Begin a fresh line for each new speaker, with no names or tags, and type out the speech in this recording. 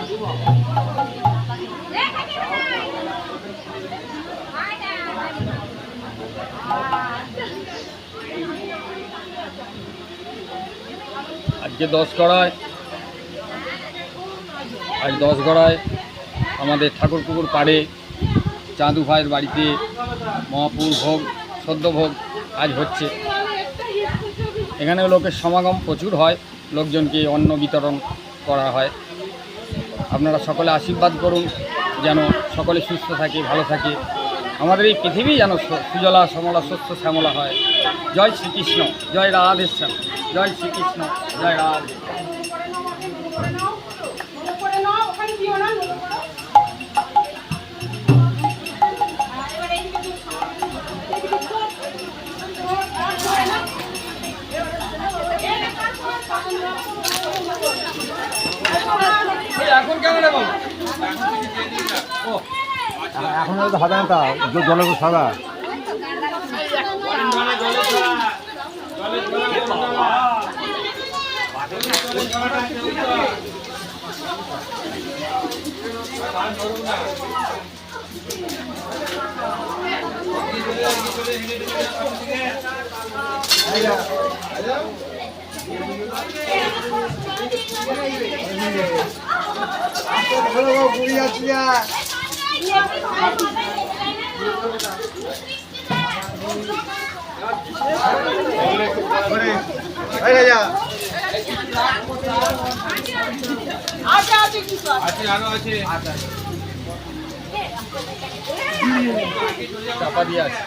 আজকে 10 গড়ায় আজ 10 গড়ায় আমাদের ঠাকুরপুকুর পাড়ে চাঁদু ভাইয়ের বাড়িতে মহাপুর ভোগ সদ্যভোগ আজ হচ্ছে। এখানে লোকের সমাগম প্রচুর হয়, লোকজনকে অন্ন বিতরণ করা হয়। আপনারা সকলে আশীর্বাদ করুন যেন সকলে সুস্থ থাকে, ভালো থাকে, আমাদের এই পৃথিবী যেন সুজলা সমলা শস্য শ্যামলা হয়। জয় শ্রীকৃষ্ণ, জয় রাধেশ্যাম, জয় শ্রীকৃষ্ণ, জয় রাধে। এখন কেমন
এখন তো হবে না, তা জলের সাদা
চাপা দিয়ে আছে।